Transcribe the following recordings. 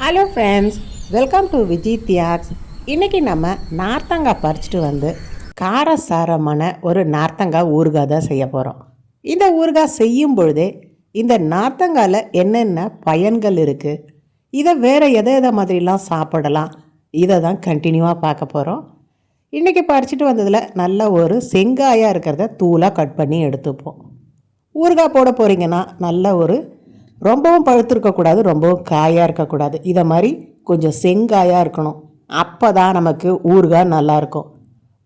Hello friends, welcome to Vijay தியாக்ஸ். இன்றைக்கி நம்ம நார்த்தங்காய் பறிச்சிட்டு வந்து காரசாரமான ஒரு நார்த்தங்காய் ஊறுகாய் தான் செய்ய போகிறோம். இந்த ஊறுகாய் செய்யும் பொழுதே இந்த நார்த்தங்காயில் என்னென்ன பயன்கள் இருக்குது, இதை வேறு எதை மாதிரிலாம் சாப்பிடலாம், இதை தான் கண்டினியூவாக பார்க்க போகிறோம். இன்றைக்கி பறிச்சிட்டு வந்ததில் நல்ல ஒரு செங்காயாக இருக்கிறத தூளாக கட் பண்ணி எடுத்துப்போம். ஊறுகாய் போட போகிறீங்கன்னா நல்ல ஒரு ரொம்பவும் பழுத்திருக்கக்கூடாது, ரொம்பவும் காயாக இருக்கக்கூடாது. இதை மாதிரி கொஞ்சம் செங்காயாக இருக்கணும். அப்போ தான் நமக்கு ஊறுகாய் நல்லாயிருக்கும்.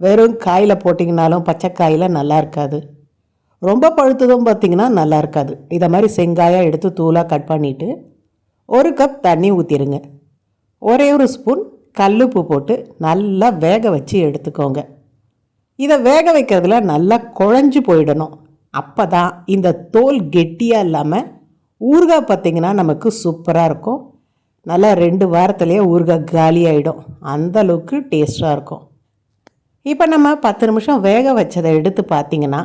வெறும் காயில் போட்டிங்கனாலும் பச்சைக்காயில் நல்லா இருக்காது, ரொம்ப பழுத்ததும் பார்த்திங்கன்னா நல்லா இருக்காது. இதை மாதிரி செங்காயாக எடுத்து தூளாக கட் பண்ணிவிட்டு 1 கப் தண்ணி ஊற்றிடுங்க. ஒரே ஒரு ஸ்பூன் கல்லுப்பு போட்டு நல்லா வேக வச்சு எடுத்துக்கோங்க. இதை வேக வைக்கிறதுல நல்லா குழஞ்சி போயிடணும். அப்போ தான் இந்த தோல் கெட்டியாக இல்லாமல் ஊறுகாய் பார்த்திங்கன்னா நமக்கு சூப்பராக இருக்கும். நல்லா 2 வாரத்துலேயே ஊறுகாய் காலி ஆகிடும், அந்தளவுக்கு டேஸ்ட்டாக இருக்கும். இப்போ நம்ம 10 நிமிஷம் வேக வச்சதை எடுத்து பார்த்திங்கன்னா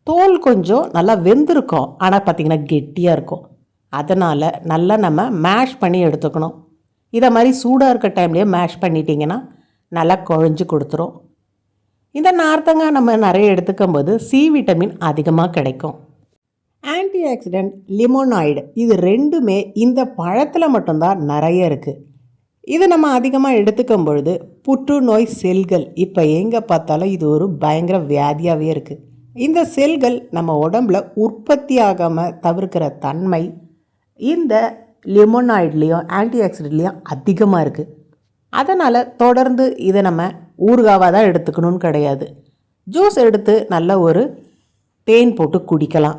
தோல் கொஞ்சம் நல்லா வெந்திருக்கும், ஆனால் பார்த்திங்கன்னா கெட்டியாக இருக்கும். அதனால் நல்லா நம்ம மேஷ் பண்ணி எடுத்துக்கணும். இதை மாதிரி சூடாக இருக்க டைம்லேயே மேஷ் பண்ணிட்டிங்கன்னா நல்லா குழஞ்சி கொடுத்துரும். இந்த நார்த்தங்காய் நம்ம நிறைய எடுத்துக்கும் போது சி விட்டமின் அதிகமாக கிடைக்கும். ஆன்டி ஆக்சிடென்ட், லிமோனாய்டு, இது ரெண்டுமே இந்த பழத்தில் மட்டும்தான் நிறைய இருக்குது. இது நம்ம அதிகமாக எடுத்துக்கும் பொழுது புற்றுநோய் செல்கள் இப்போ எங்கே பார்த்தாலும் இது ஒரு பயங்கர வியாதியாகவே இருக்குது. இந்த செல்கள் நம்ம உடம்புல உற்பத்தி ஆகாமல் தவிர்க்கிற தன்மை இந்த லிமோனாய்ட்லேயும் ஆன்டி ஆக்சிடென்ட்லேயும் அதிகமாக இருக்குது. அதனால் தொடர்ந்து இதை நம்ம ஊறுகாவாக தான் எடுத்துக்கணும்னு கிடையாது. ஜூஸ் எடுத்து நல்ல ஒரு தேன் போட்டு குடிக்கலாம்.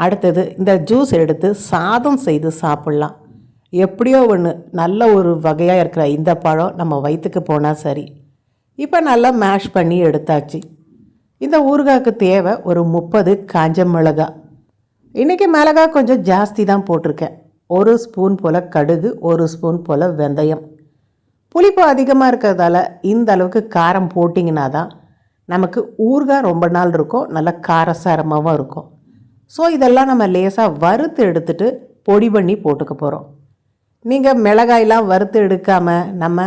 அடுத்தது இந்த ஜூஸ் எடுத்து சாதம் செய்து சாப்பிட்லாம். எப்படியோ ஒன்று நல்ல ஒரு வகையாக இருக்கிற இந்த பழம் நம்ம வயிற்றுக்கு போனால் சரி. இப்போ நல்லா மேஷ் பண்ணி எடுத்தாச்சு. இந்த ஊறுகாய்க்கு தேவை ஒரு 30 காஞ்ச மிளகாய். இன்றைக்கி மிளகாய் கொஞ்சம் ஜாஸ்தி தான் போட்டிருக்கேன். 1 ஸ்பூன் போல் கடுகு, 1 ஸ்பூன் போல் வெந்தயம். புளிப்பு அதிகமாக இருக்கிறதால இந்த அளவுக்கு காரம் போட்டிங்கன்னா தான் நமக்கு ஊறுகாய் ரொம்ப நாள் இருக்கும், நல்லா காரசாரமாகவும் இருக்கும். ஸோ இதெல்லாம் நம்ம லேசாக வறுத்து எடுத்துகிட்டு பொடி பண்ணி போட்டுக்க போகிறோம். நீங்கள் மிளகாயெலாம் வறுத்து எடுக்காமல் நம்ம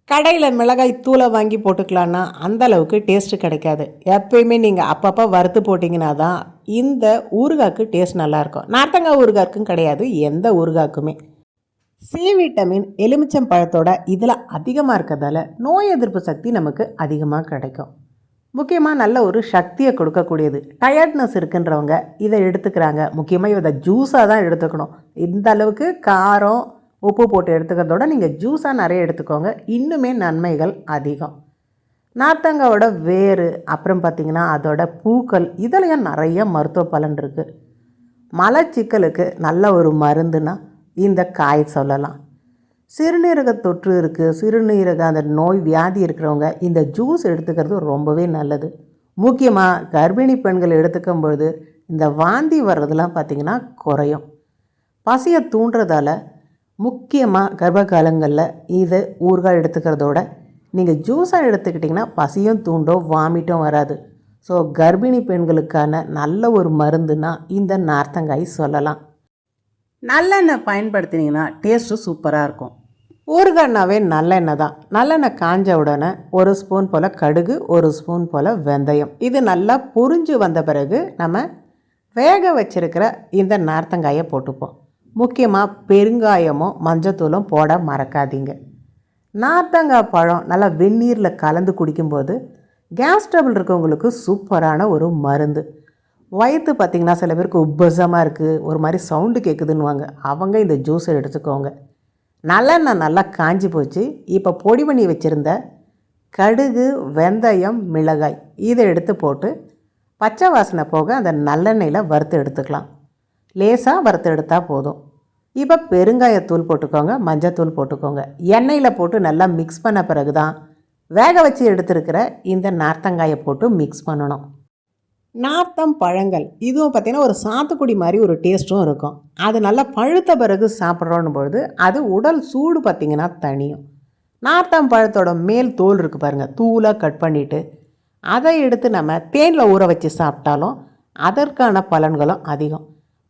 கடையில் மிளகாய் தூளை வாங்கி போட்டுக்கலான்னா அந்தளவுக்கு டேஸ்ட்டு கிடைக்காது. எப்பயுமே நீங்கள் அப்பப்போ வறுத்து போட்டிங்கன்னா தான் இந்த ஊறுகாய்க்கு டேஸ்ட் நல்லாயிருக்கும். நார்த்தங்காய் ஊறுகாய்க்கும் கிடையாது, எந்த ஊறுகாய்க்குமே. சி விட்டமின் எலுமிச்சம் பழத்தோட இதில் அதிகமாக இருக்கிறதால நோய் எதிர்ப்பு சக்தி நமக்கு அதிகமாக கிடைக்கும். முக்கியமாக நல்ல ஒரு சக்தியை கொடுக்கக்கூடியது. டயர்ட்னஸ் இருக்குன்றவங்க இதை எடுத்துக்கிறாங்க. முக்கியமாக இதை ஜூஸாக தான் எடுத்துக்கணும். இந்த அளவுக்கு காரம் உப்பு போட்டு எடுத்துக்கிறதோட நீங்கள் ஜூஸாக நிறைய எடுத்துக்கோங்க, இன்னுமே நன்மைகள் அதிகம். நார்த்தங்காயோட வேறு, அப்புறம் பார்த்திங்கன்னா அதோட பூக்கள், இதுலையும் நிறைய மருத்துவ பலன் இருக்குது. மலச்சிக்கலுக்கு நல்ல ஒரு மருந்துனா இந்த காய் சொல்லலாம். சிறுநீரக தொற்று இருக்குது, சிறுநீரக அந்த நோய் வியாதி இருக்கிறவங்க இந்த ஜூஸ் எடுத்துக்கிறது ரொம்பவே நல்லது. முக்கியமாக கர்ப்பிணி பெண்கள் எடுத்துக்கும் பொழுது இந்த வாந்தி வர்றதெல்லாம் பார்த்திங்கன்னா குறையும். பசியை தூண்டுறதால முக்கியமாக கர்ப்ப காலங்களில் இதை ஊறுகாய் எடுத்துக்கிறதோட நீங்கள் ஜூஸாக எடுத்துக்கிட்டிங்கன்னா பசியும் தூண்டும், வாமிட்டும் வராது. ஸோ கர்ப்பிணி பெண்களுக்கான நல்ல ஒரு மருந்துனா இந்த நார்த்தங்காய் சொல்லலாம். நல்லெண்ணெய் பயன்படுத்தினீங்கன்னா டேஸ்ட்டு சூப்பராக இருக்கும். ஊறுகாய்னாவே நல்லெண்ணெய் தான். நல்லெண்ணெய் காஞ்ச உடனே 1 ஸ்பூன் போல் கடுகு, 1 ஸ்பூன் போல் வெந்தயம், இது நல்லா பொரிஞ்சு வந்த பிறகு நம்ம வேக வச்சிருக்கிற இந்த நார்த்தங்காயை போட்டுப்போம். முக்கியமாக பெருங்காயமும் மஞ்சத்தூளும் போட மறக்காதீங்க. நார்த்தங்காய் பழம் நல்லா வெந்நீரில் கலந்து குடிக்கும்போது கேஸ் ட்ரபிள் இருக்கவங்களுக்கு சூப்பரான ஒரு மருந்து. வயிற்று பார்த்திங்கன்னா சில பேருக்கு உப்பசமாக இருக்குது, ஒரு மாதிரி சவுண்டு கேட்குதுன்னுவாங்க, அவங்க இந்த ஜூஸை எடுத்துக்கோங்க. நல்லெண்ணெய் நல்லா காஞ்சி போச்சு. இப்போ பொடி பண்ணி வச்சுருந்த கடுகு, வெந்தயம், மிளகாய் இதை எடுத்து போட்டு பச்சை வாசனை போக அந்த நல்லெண்ணெயில் வறுத்து எடுத்துக்கலாம். லேசாக வறுத்து எடுத்தால் போதும். இப்போ பெருங்காயத்தூள் போட்டுக்கோங்க, மஞ்சத்தூள் போட்டுக்கோங்க. எண்ணெயில் போட்டு நல்லா மிக்ஸ் பண்ண பிறகு தான் வேக வச்சு எடுத்துருக்கிற இந்த நார்த்தங்காயை போட்டு மிக்ஸ் பண்ணணும். நார்த்தம் பழங்கள் இதுவும் பார்த்திங்கன்னா ஒரு சாத்துக்குடி மாதிரி ஒரு டேஸ்ட்டும் இருக்கும். அது நல்லா பழுத்த பிறகு சாப்பிட்றோன்னு பொழுது அது உடல் சூடு பார்த்திங்கன்னா தனியும். நார்த்தம் பழத்தோட மேல் தோல் இருக்குது பாருங்கள், தூளாக கட் பண்ணிவிட்டு அதை எடுத்து நம்ம தேனில் ஊற வச்சு சாப்பிட்டாலும் அதற்கான பலன்களும் அதிகம்.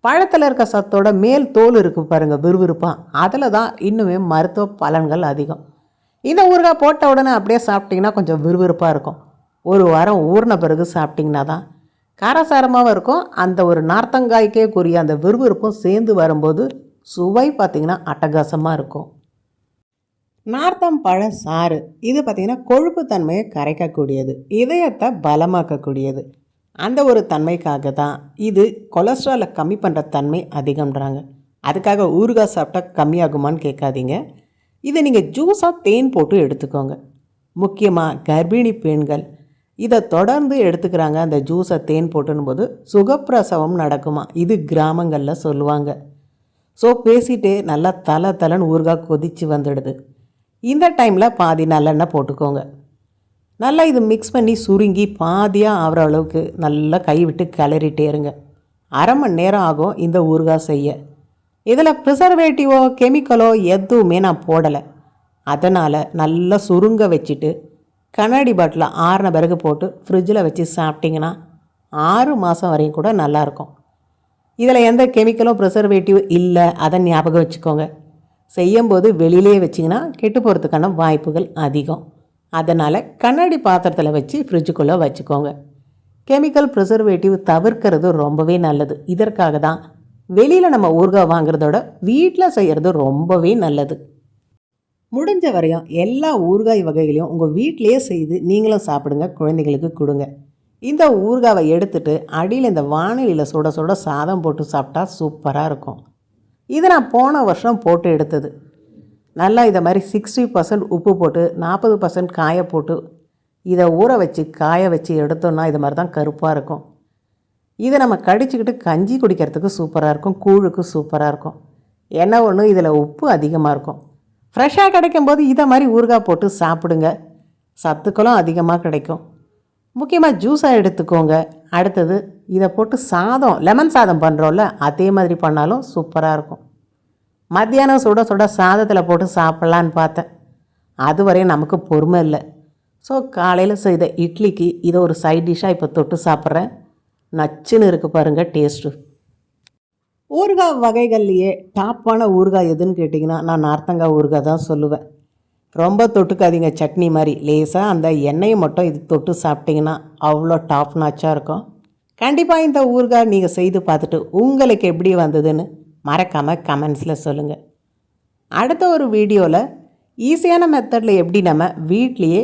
பழத்தில் இருக்க சத்தோட மேல் தோல் இருக்குது பாருங்கள் விறுவிறுப்பாக, அதில் தான் இன்னுமே மருத்துவ பலன்கள் அதிகம். இந்த ஊறுகாய் போட்ட உடனே அப்படியே சாப்பிட்டிங்கன்னா கொஞ்சம் விறுவிறுப்பாக இருக்கும். ஒரு வாரம் ஊறின பிறகு சாப்பிட்டிங்கன்னா தான் காரசாரமாகவும் இருக்கும். அந்த ஒரு நார்த்தங்காய்க்கே கூறிய அந்த விறுவிறுப்பும் சேர்ந்து வரும்போது சுவை பார்த்திங்கன்னா அட்டகாசமாக இருக்கும். நார்த்தம் பழ சாறு இது பார்த்திங்கன்னா கொழுப்பு தன்மையை கரைக்கக்கூடியது, இதயத்தை பலமாக்கக்கூடியது. அந்த ஒரு தன்மைக்காக தான் இது கொலஸ்ட்ராலை கம்மி பண்ணுற தன்மை அதிகம்ன்றாங்க. அதுக்காக ஊறுகாய் சாப்பிட்டா கம்மியாகுமான்னு கேட்காதீங்க. இதை நீங்கள் ஜூஸாக தேன் போட்டு எடுத்துக்கோங்க. முக்கியமாக கர்ப்பிணி பெண்கள் இதை தொடர்ந்து எடுத்துக்கிறாங்க. அந்த ஜூஸை தேன் போட்டுன்னு போது சுகப்பிரசவம் நடக்குமா, இது கிராமங்களில் சொல்லுவாங்க. ஸோ பேசிகிட்டே நல்லா தலைன்னு ஊறுகாய் கொதித்து வந்துடுது. இந்த டைமில் பாதி நல்லெண்ணெய் போட்டுக்கோங்க. நல்லா இது மிக்ஸ் பண்ணி சுருங்கி பாதியாக ஆகிற அளவுக்கு நல்லா கை விட்டு கிளறிட்டே இருங்க. அரை மணி நேரம் ஆகும் இந்த ஊறுகாய் செய்ய. இதில் ப்ரிசர்வேட்டிவோ கெமிக்கலோ எதுவுமே நான் போடலை. அதனால் நல்லா சுருங்க வச்சுட்டு கண்ணாடி பாட்டில் ஆறின பிறகு போட்டு ஃப்ரிட்ஜில் வச்சு சாப்பிட்டிங்கன்னா 6 மாதம் வரையும் கூட நல்லாயிருக்கும். இதில் எந்த கெமிக்கலும் ப்ரிசர்வேட்டிவ் இல்லை, அதை ஞாபகம் வச்சுக்கோங்க. செய்யும்போது வெளியிலே வச்சிங்கன்னா கெட்டு போகிறதுக்கான வாய்ப்புகள் அதிகம். அதனால் கண்ணாடி பாத்திரத்தில் வச்சு ஃப்ரிட்ஜுக்குள்ளே வச்சுக்கோங்க. கெமிக்கல் ப்ரிசர்வேட்டிவ் தவிர்க்கிறது ரொம்பவே நல்லது. இதற்காக தான் வெளியில் நம்ம ஊறுகாய் வாங்குறதோட வீட்டில் செய்கிறது ரொம்பவே நல்லது. முடிஞ்ச வரையும் எல்லா ஊறுகாய் வகைகளையும் உங்கள் வீட்டிலையே செய்து நீங்களும் சாப்பிடுங்க, குழந்தைங்களுக்கு கொடுங்க. இந்த ஊறுகாவை எடுத்துகிட்டு அடியில் இந்த வானிலையில் சுட சுட சாதம் போட்டு சாப்பிட்டா சூப்பராக இருக்கும். இது நான் போன வருஷம் போட்டு எடுத்தது. நல்லா இதை மாதிரி 60% உப்பு போட்டு 40% காய போட்டு இதை ஊற வச்சு காய வச்சு எடுத்தோன்னா இது மாதிரி தான் கருப்பாக இருக்கும். இதை நம்ம கடிச்சிக்கிட்டு கஞ்சி குடிக்கிறதுக்கு சூப்பராக இருக்கும், கூழுக்கு சூப்பராக இருக்கும். என்ன ஒன்று, இதில் உப்பு அதிகமாக இருக்கும். ஃப்ரெஷ்ஷாக கிடைக்கும்போது இதை மாதிரி ஊறுகாய் போட்டு சாப்பிடுங்க, சத்துக்களும் அதிகமாக கிடைக்கும். முக்கியமாக ஜூஸாக எடுத்துக்கோங்க. அடுத்தது இதை போட்டு சாதம், லெமன் சாதம் பண்ணுறோம்ல, அதே மாதிரி பண்ணாலும் சூப்பராக இருக்கும். மத்தியானம் சுட சுட சாதத்தில் போட்டு சாப்பிட்லான்னு பார்த்தேன், அதுவரையும் நமக்கு பொறுமை இல்லை. ஸோ காலையில் செய்த இட்லிக்கு இதை ஒரு சைட் டிஷ்ஷாக இப்போ தொட்டு சாப்பிட்றேன். நச்சுன்னு இருக்குது பாருங்கள் டேஸ்ட்டு. ஊறுகாய் வகைகள்லையே டாப்பான ஊறுகாய் எதுன்னு கேட்டிங்கன்னா நான் நார்த்தங்காய் ஊறுகாய் தான் சொல்லுவேன். ரொம்ப தொட்டுக்காதீங்க, சட்னி மாதிரி லேசாக அந்த எண்ணெயை மட்டும் இது தொட்டு சாப்பிட்டிங்கன்னா அவ்வளோ டாப் நாச்சாக இருக்கும். கண்டிப்பாக இந்த ஊறுகாய் நீங்கள் செய்து பார்த்துட்டு உங்களுக்கு எப்படி வந்ததுன்னு மறக்காமல் கமெண்ட்ஸில் சொல்லுங்கள். அடுத்த ஒரு வீடியோவில் ஈஸியான மெத்தடில் எப்படி நம்ம வீட்லேயே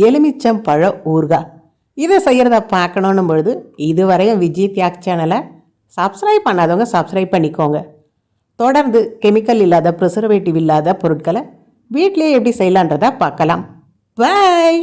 எலுமிச்சம் பழ ஊறுகாய் இதை செய்கிறத பார்க்கணுன்னும் பொழுது இதுவரையும் விஜய் தியாக் சேனலை சப்ஸ்கிரைப் பண்ணாதவங்க சப்ஸ்கிரைப் பண்ணிக்கோங்க. தொடர்ந்து கெமிக்கல் இல்லாத ப்ரிசர்வேட்டிவ் இல்லாத பொருட்களை வீட்டிலேயே எப்படி செய்யலான்றதை பார்க்கலாம். பை.